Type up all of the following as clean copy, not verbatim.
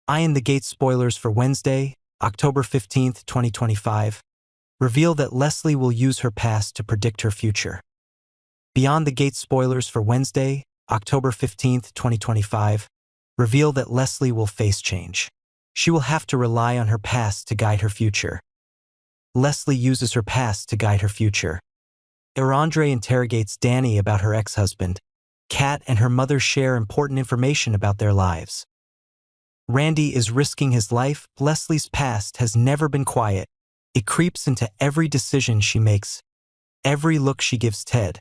In the Gate spoilers for Wednesday, October 15th, 2025, reveal that Leslie will use her past to predict her future. Beyond the Gate spoilers for Wednesday, October 15th, 2025, reveal that Leslie will face change. She will have to rely on her past to guide her future. Leslie uses her past to guide her future. Andre interrogates Dany about her ex-husband. Kat and her mother share important information about their lives. Randy is risking his life. Leslie's past has never been quiet. It creeps into every decision she makes, every look she gives Ted,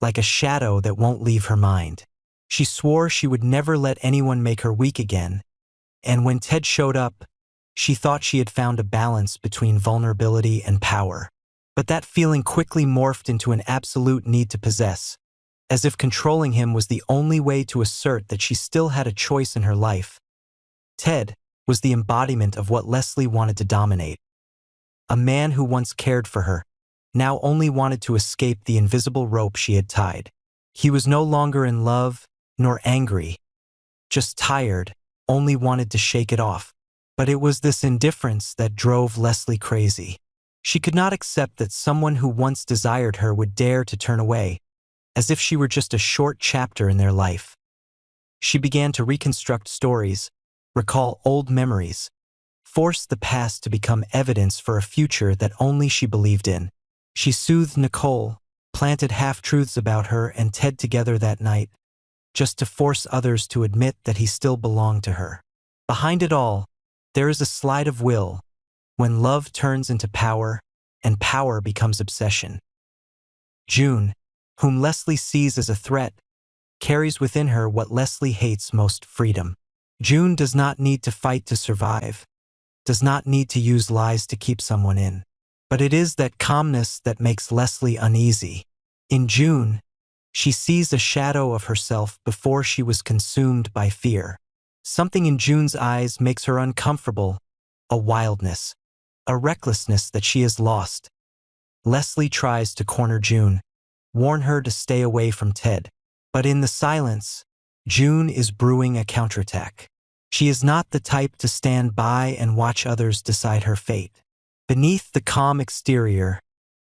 like a shadow that won't leave her mind. She swore she would never let anyone make her weak again, and when Ted showed up, she thought she had found a balance between vulnerability and power. But that feeling quickly morphed into an absolute need to possess, as if controlling him was the only way to assert that she still had a choice in her life. Ted was the embodiment of what Leslie wanted to dominate. A man who once cared for her, now only wanted to escape the invisible rope she had tied. He was no longer in love, nor angry, just tired, only wanted to shake it off. But it was this indifference that drove Leslie crazy. She could not accept that someone who once desired her would dare to turn away, as if she were just a short chapter in their life. She began to reconstruct stories, recall old memories, force the past to become evidence for a future that only she believed in. She soothed Nicole, planted half-truths about her and Ted together that night, just to force others to admit that he still belonged to her. Behind it all, there is a sleight of will, when love turns into power, and power becomes obsession. June, whom Leslie sees as a threat, carries within her what Leslie hates most: freedom. June does not need to fight to survive, does not need to use lies to keep someone in. But it is that calmness that makes Leslie uneasy. In June, she sees a shadow of herself before she was consumed by fear. Something in June's eyes makes her uncomfortable, a wildness, a recklessness that she has lost. Leslie tries to corner June, warn her to stay away from Ted. But in the silence, June is brewing a counterattack. She is not the type to stand by and watch others decide her fate. Beneath the calm exterior,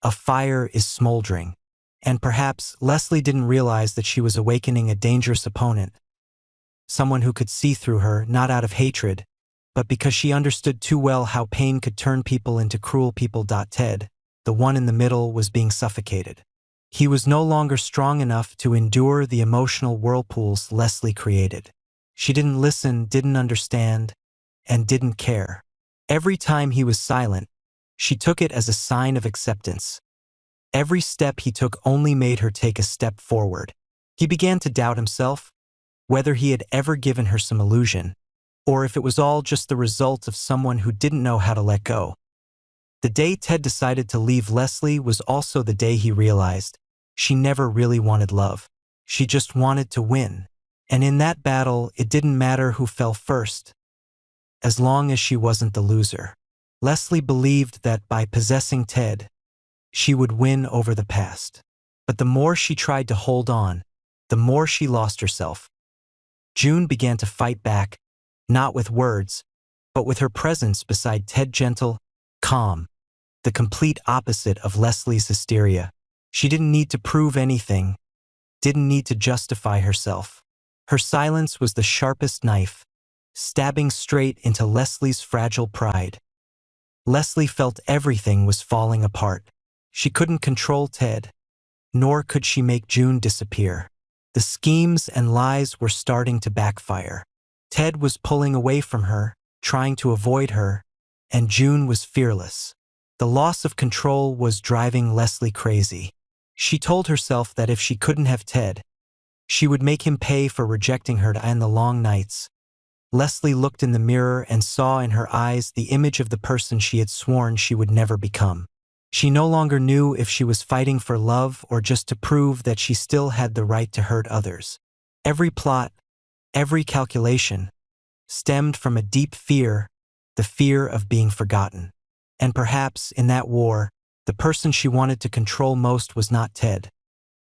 a fire is smoldering, and perhaps Leslie didn't realize that she was awakening a dangerous opponent, someone who could see through her, not out of hatred, but because she understood too well how pain could turn people into cruel people. Ted, the one in the middle, was being suffocated. He was no longer strong enough to endure the emotional whirlpools Leslie created. She didn't listen, didn't understand, and didn't care. Every time he was silent, she took it as a sign of acceptance. Every step he took only made her take a step forward. He began to doubt himself, whether he had ever given her some illusion, or if it was all just the result of someone who didn't know how to let go. The day Ted decided to leave Leslie was also the day he realized she never really wanted love. She just wanted to win. And in that battle, it didn't matter who fell first, as long as she wasn't the loser. Leslie believed that by possessing Ted, she would win over the past. But the more she tried to hold on, the more she lost herself. June began to fight back, not with words, but with her presence beside Ted, gentle, calm, the complete opposite of Leslie's hysteria. She didn't need to prove anything, didn't need to justify herself. Her silence was the sharpest knife, stabbing straight into Leslie's fragile pride. Leslie felt everything was falling apart. She couldn't control Ted, nor could she make June disappear. The schemes and lies were starting to backfire. Ted was pulling away from her, trying to avoid her, and June was fearless. The loss of control was driving Leslie crazy. She told herself that if she couldn't have Ted, she would make him pay for rejecting her and the long nights. Leslie looked in the mirror and saw in her eyes the image of the person she had sworn she would never become. She no longer knew if she was fighting for love or just to prove that she still had the right to hurt others. Every plot, every calculation, stemmed from a deep fear, the fear of being forgotten. And perhaps, in that war, the person she wanted to control most was not Ted,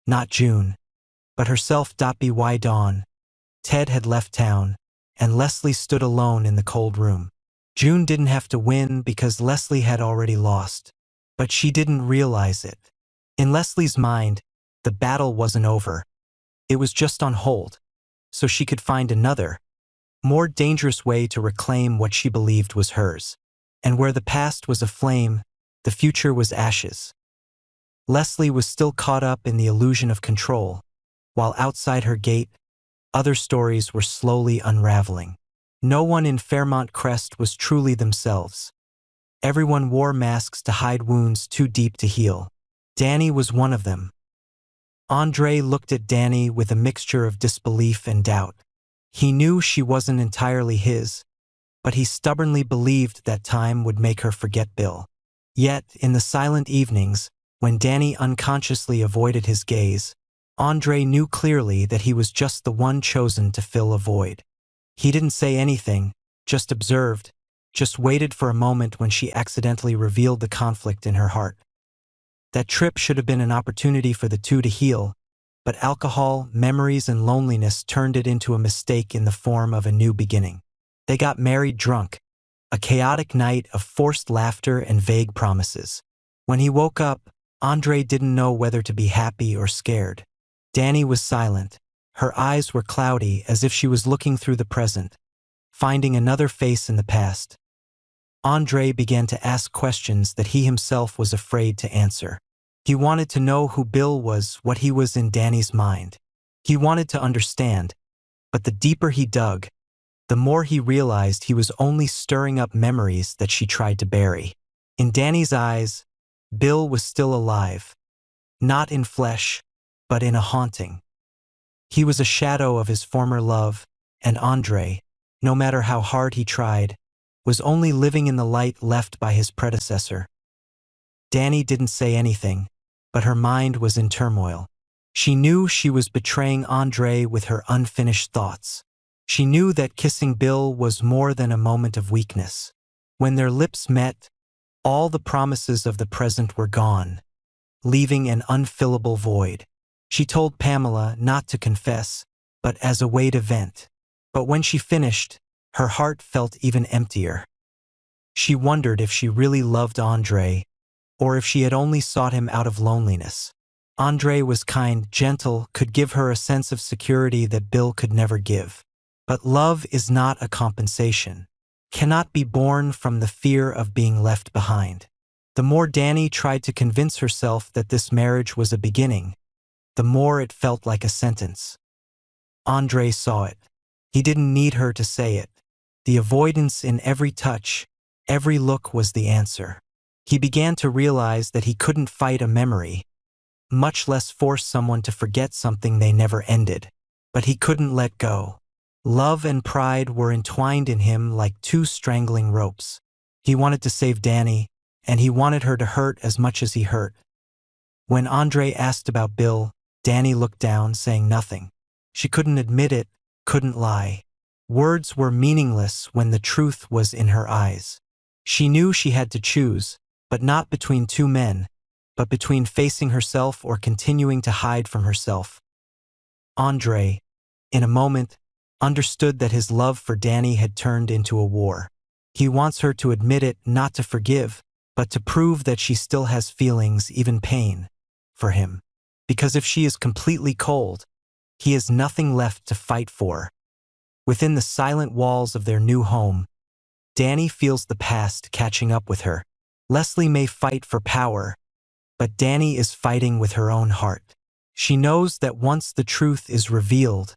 not June, but herself. By dawn, Ted had left town, and Leslie stood alone in the cold room. June didn't have to win because Leslie had already lost, but she didn't realize it. In Leslie's mind, the battle wasn't over. It was just on hold, so she could find another, more dangerous way to reclaim what she believed was hers. And where the past was a flame, the future was ashes. Leslie was still caught up in the illusion of control, while outside her gate, other stories were slowly unraveling. No one in Fairmont Crest was truly themselves. Everyone wore masks to hide wounds too deep to heal. Dany was one of them. Andre looked at Dany with a mixture of disbelief and doubt. He knew she wasn't entirely his, but he stubbornly believed that time would make her forget Bill. Yet, in the silent evenings, when Dany unconsciously avoided his gaze, Andre knew clearly that he was just the one chosen to fill a void. He didn't say anything, just observed, just waited for a moment when she accidentally revealed the conflict in her heart. That trip should have been an opportunity for the two to heal, but alcohol, memories, and loneliness turned it into a mistake in the form of a new beginning. They got married drunk, a chaotic night of forced laughter and vague promises. When he woke up, Andre didn't know whether to be happy or scared. Dany was silent. Her eyes were cloudy, as if she was looking through the present, finding another face in the past. Andre began to ask questions that he himself was afraid to answer. He wanted to know who Bill was, what he was in Dany's mind. He wanted to understand, but the deeper he dug, the more he realized he was only stirring up memories that she tried to bury. In Dany's eyes, Bill was still alive, not in flesh, but in a haunting. He was a shadow of his former love, and Andre, no matter how hard he tried, was only living in the light left by his predecessor. Dany didn't say anything, but her mind was in turmoil. She knew she was betraying Andre with her unfinished thoughts. She knew that kissing Bill was more than a moment of weakness. When their lips met, all the promises of the present were gone, leaving an unfillable void. She told Pamela not to confess, but as a way to vent. But when she finished, her heart felt even emptier. She wondered if she really loved Andre, or if she had only sought him out of loneliness. Andre was kind, gentle, could give her a sense of security that Bill could never give. But love is not a compensation, cannot be born from the fear of being left behind. The more Dany tried to convince herself that this marriage was a beginning, the more it felt like a sentence. Andre saw it. He didn't need her to say it. The avoidance in every touch, every look was the answer. He began to realize that he couldn't fight a memory, much less force someone to forget something they never ended. But he couldn't let go. Love and pride were entwined in him like two strangling ropes. He wanted to save Dany, and he wanted her to hurt as much as he hurt. When Andre asked about Bill, Dany looked down, saying nothing. She couldn't admit it, couldn't lie. Words were meaningless when the truth was in her eyes. She knew she had to choose, but not between two men, but between facing herself or continuing to hide from herself. Andre, in a moment, understood that his love for Dany had turned into a war. He wants her to admit it, not to forgive, but to prove that she still has feelings, even pain, for him. Because if she is completely cold, he has nothing left to fight for. Within the silent walls of their new home, Dany feels the past catching up with her. Leslie may fight for power, but Dany is fighting with her own heart. She knows that once the truth is revealed,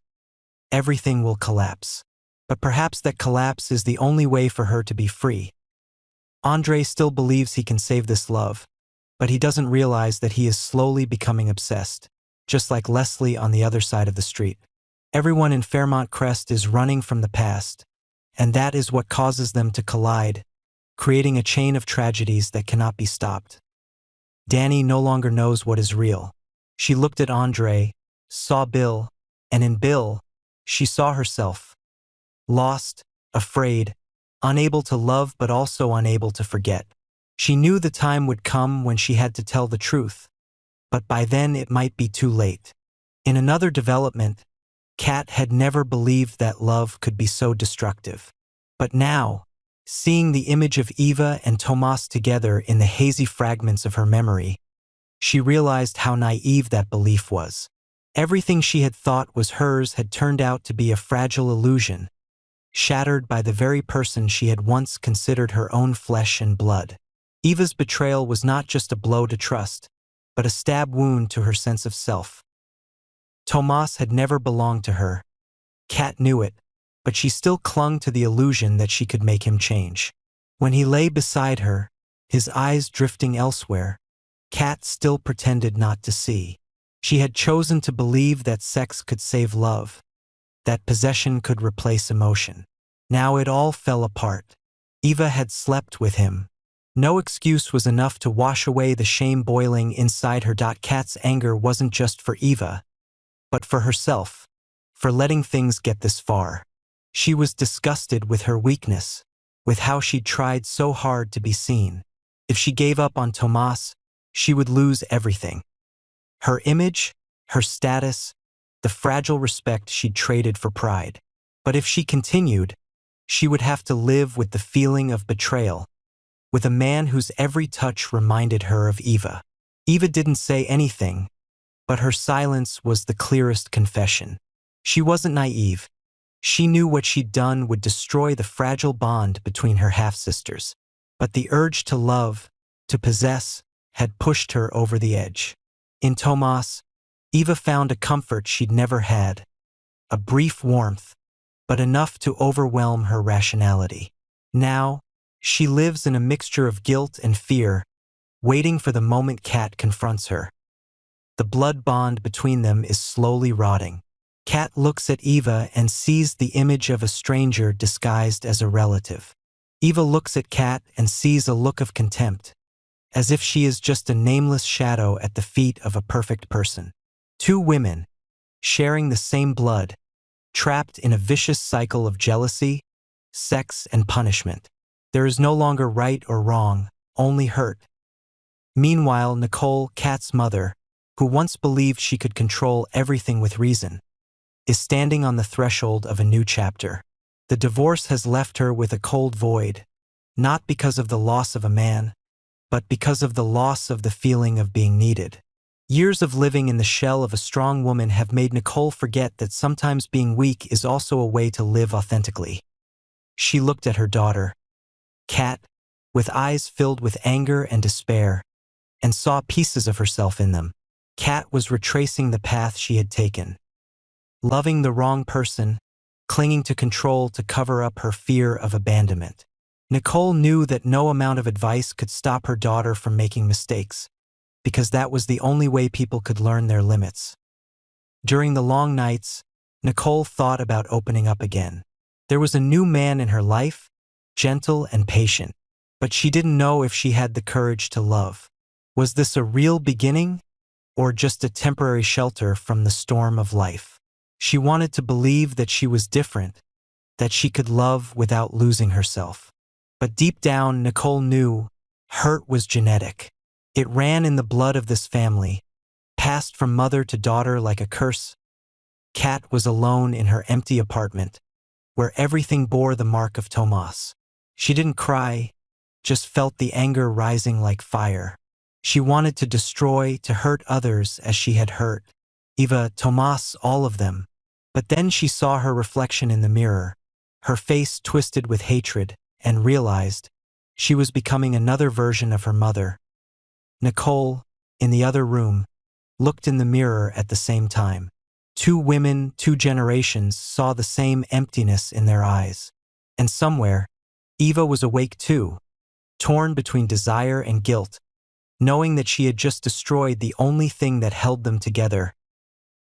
everything will collapse. But perhaps that collapse is the only way for her to be free. Andre still believes he can save this love, but he doesn't realize that he is slowly becoming obsessed, just like Leslie on the other side of the street. Everyone in Fairmont Crest is running from the past, and that is what causes them to collide, creating a chain of tragedies that cannot be stopped. Dany no longer knows what is real. She looked at Andre, saw Bill, and in Bill, she saw herself. Lost, afraid, unable to love but also unable to forget. She knew the time would come when she had to tell the truth, but by then it might be too late. In another development, Kat had never believed that love could be so destructive. But now, seeing the image of Eva and Tomas together in the hazy fragments of her memory, she realized how naive that belief was. Everything she had thought was hers had turned out to be a fragile illusion, shattered by the very person she had once considered her own flesh and blood. Eva's betrayal was not just a blow to trust, but a stab wound to her sense of self. Tomas had never belonged to her. Kat knew it, but she still clung to the illusion that she could make him change. When he lay beside her, his eyes drifting elsewhere, Kat still pretended not to see. She had chosen to believe that sex could save love, that possession could replace emotion. Now it all fell apart. Eva had slept with him. No excuse was enough to wash away the shame boiling inside her. Kat's anger wasn't just for Eva, but for herself, for letting things get this far. She was disgusted with her weakness, with how she'd tried so hard to be seen. If she gave up on Tomas, she would lose everything. Her image, her status, the fragile respect she'd traded for pride. But if she continued, she would have to live with the feeling of betrayal, with a man whose every touch reminded her of Eva. Eva didn't say anything, but her silence was the clearest confession. She wasn't naive. She knew what she'd done would destroy the fragile bond between her half-sisters. But the urge to love, to possess, had pushed her over the edge. In Tomas, Eva found a comfort she'd never had, a brief warmth, but enough to overwhelm her rationality. Now, she lives in a mixture of guilt and fear, waiting for the moment Kat confronts her. The blood bond between them is slowly rotting. Kat looks at Eva and sees the image of a stranger disguised as a relative. Eva looks at Kat and sees a look of contempt, as if she is just a nameless shadow at the feet of a perfect person. Two women, sharing the same blood, trapped in a vicious cycle of jealousy, sex, and punishment. There is no longer right or wrong, only hurt. Meanwhile, Nicole, Kat's mother, who once believed she could control everything with reason, is standing on the threshold of a new chapter. The divorce has left her with a cold void, not because of the loss of a man, but because of the loss of the feeling of being needed. Years of living in the shell of a strong woman have made Nicole forget that sometimes being weak is also a way to live authentically. She looked at her daughter, Kat, with eyes filled with anger and despair, and saw pieces of herself in them. Kat was retracing the path she had taken. Loving the wrong person, clinging to control to cover up her fear of abandonment. Nicole knew that no amount of advice could stop her daughter from making mistakes, because that was the only way people could learn their limits. During the long nights, Nicole thought about opening up again. There was a new man in her life, gentle and patient, but she didn't know if she had the courage to love. Was this a real beginning, or just a temporary shelter from the storm of life? She wanted to believe that she was different, that she could love without losing herself. But deep down, Nicole knew hurt was genetic. It ran in the blood of this family, passed from mother to daughter like a curse. Kat was alone in her empty apartment, where everything bore the mark of Tomas. She didn't cry, just felt the anger rising like fire. She wanted to destroy, to hurt others as she had hurt Eva, Tomas, all of them. But then she saw her reflection in the mirror, her face twisted with hatred, and realized she was becoming another version of her mother. Nicole, in the other room, looked in the mirror at the same time. Two women, two generations saw the same emptiness in their eyes. And somewhere, Eva was awake too, torn between desire and guilt, knowing that she had just destroyed the only thing that held them together.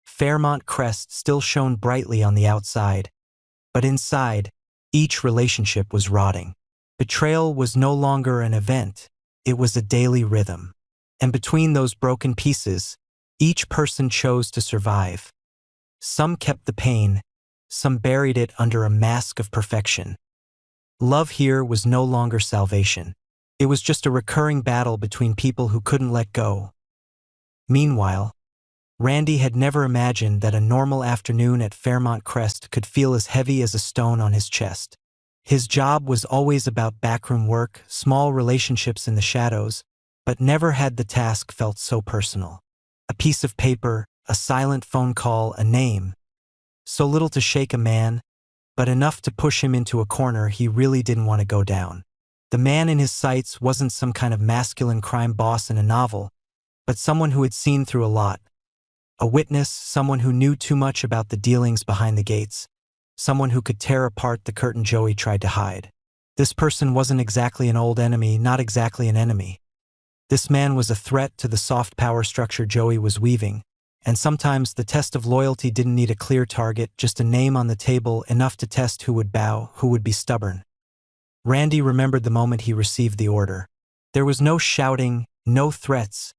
Fairmont Crest still shone brightly on the outside, but inside, each relationship was rotting. Betrayal was no longer an event, it was a daily rhythm. And between those broken pieces, each person chose to survive. Some kept the pain, some buried it under a mask of perfection. Love here was no longer salvation. It was just a recurring battle between people who couldn't let go. Meanwhile, Randy had never imagined that a normal afternoon at Fairmont Crest could feel as heavy as a stone on his chest. His job was always about backroom work, small relationships in the shadows, but never had the task felt so personal. A piece of paper, a silent phone call, a name. So little to shake a man, but enough to push him into a corner he really didn't want to go down. The man in his sights wasn't some kind of masculine crime boss in a novel, but someone who had seen through a lot. A witness, someone who knew too much about the dealings behind the gates, someone who could tear apart the curtain Joey tried to hide. This person wasn't exactly an old enemy, not exactly an enemy. This man was a threat to the soft power structure Joey was weaving, and sometimes the test of loyalty didn't need a clear target, just a name on the table, enough to test who would bow, who would be stubborn. Randy remembered the moment he received the order. There was no shouting, no threats,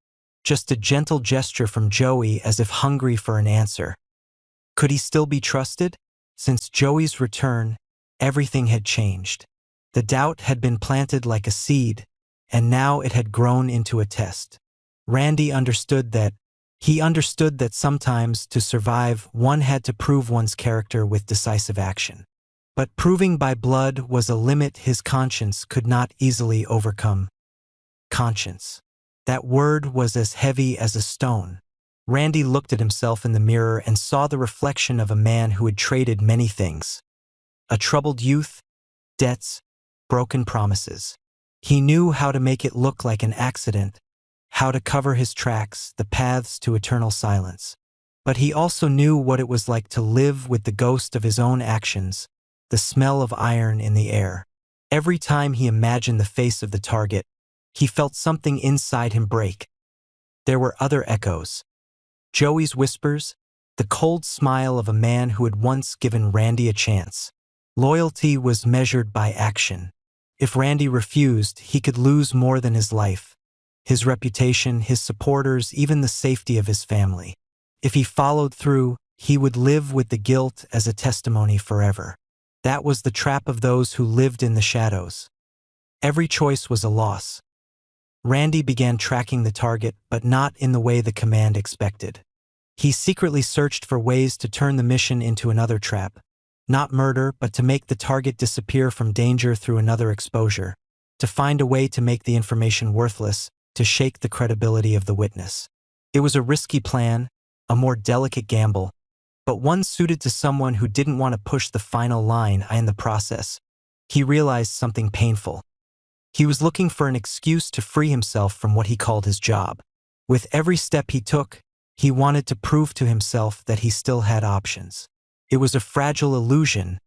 just a gentle gesture from Joey as if hungry for an answer. Could he still be trusted? Since Joey's return, everything had changed. The doubt had been planted like a seed, and now it had grown into a test. Randy understood that. He understood that sometimes, to survive, one had to prove one's character with decisive action. But proving by blood was a limit his conscience could not easily overcome. Conscience. That word was as heavy as a stone. Randy looked at himself in the mirror and saw the reflection of a man who had traded many things. A troubled youth, debts, broken promises. He knew how to make it look like an accident, how to cover his tracks, the paths to eternal silence. But he also knew what it was like to live with the ghost of his own actions, the smell of iron in the air. Every time he imagined the face of the target, he felt something inside him break. There were other echoes. Joey's whispers, the cold smile of a man who had once given Randy a chance. Loyalty was measured by action. If Randy refused, he could lose more than his life, his reputation, his supporters, even the safety of his family. If he followed through, he would live with the guilt as a testimony forever. That was the trap of those who lived in the shadows. Every choice was a loss. Randy began tracking the target, but not in the way the command expected. He secretly searched for ways to turn the mission into another trap. Not murder, but to make the target disappear from danger through another exposure. To find a way to make the information worthless, to shake the credibility of the witness. It was a risky plan, a more delicate gamble, but one suited to someone who didn't want to push the final line in the process. He realized something painful. He was looking for an excuse to free himself from what he called his job. With every step he took, he wanted to prove to himself that he still had options. It was a fragile illusion,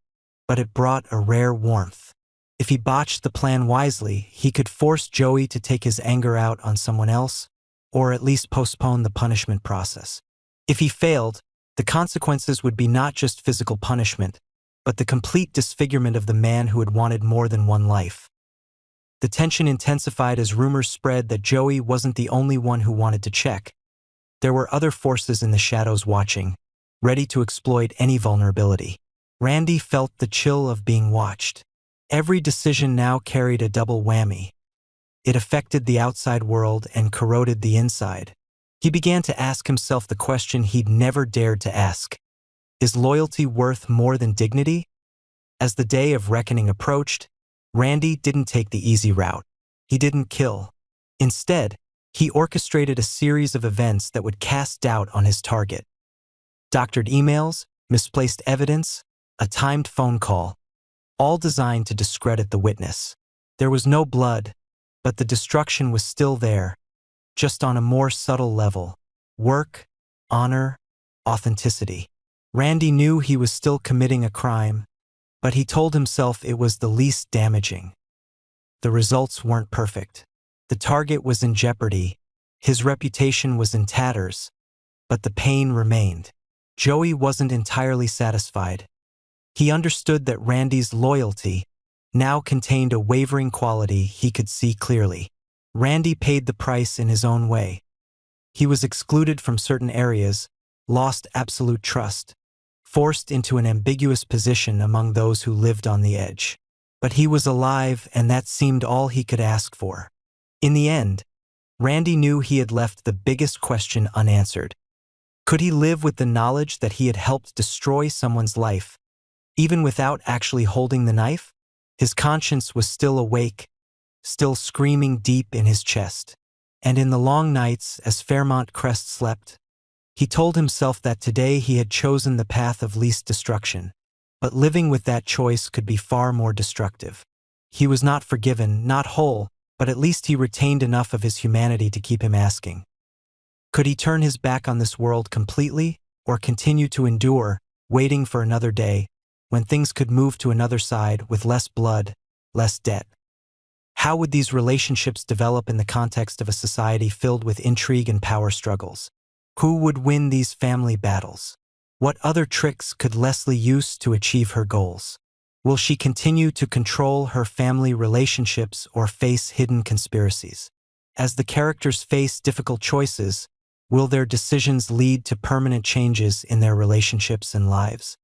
but it brought a rare warmth. If he botched the plan wisely, he could force Joey to take his anger out on someone else, or at least postpone the punishment process. If he failed, the consequences would be not just physical punishment, but the complete disfigurement of the man who had wanted more than one life. The tension intensified as rumors spread that Joey wasn't the only one who wanted to check. There were other forces in the shadows watching, ready to exploit any vulnerability. Randy felt the chill of being watched. Every decision now carried a double whammy. It affected the outside world and corroded the inside. He began to ask himself the question he'd never dared to ask. Is loyalty worth more than dignity? As the day of reckoning approached, Randy didn't take the easy route. He didn't kill. Instead, he orchestrated a series of events that would cast doubt on his target. Doctored emails, misplaced evidence, a timed phone call, all designed to discredit the witness. There was no blood, but the destruction was still there, just on a more subtle level. Work, honor, authenticity. Randy knew he was still committing a crime, but he told himself it was the least damaging. The results weren't perfect. The target was in jeopardy, his reputation was in tatters, but the pain remained. Joey wasn't entirely satisfied. He understood that Randy's loyalty now contained a wavering quality he could see clearly. Randy paid the price in his own way. He was excluded from certain areas, lost absolute trust, forced into an ambiguous position among those who lived on the edge. But he was alive, and that seemed all he could ask for. In the end, Randy knew he had left the biggest question unanswered. Could he live with the knowledge that he had helped destroy someone's life, even without actually holding the knife? His conscience was still awake, still screaming deep in his chest. And in the long nights, as Fairmont Crest slept, he told himself that today he had chosen the path of least destruction. But living with that choice could be far more destructive. He was not forgiven, not whole, but at least he retained enough of his humanity to keep him asking. Could he turn his back on this world completely, or continue to endure, waiting for another day, when things could move to another side with less blood, less debt? How would these relationships develop in the context of a society filled with intrigue and power struggles? Who would win these family battles? What other tricks could Leslie use to achieve her goals? Will she continue to control her family relationships or face hidden conspiracies? As the characters face difficult choices, will their decisions lead to permanent changes in their relationships and lives?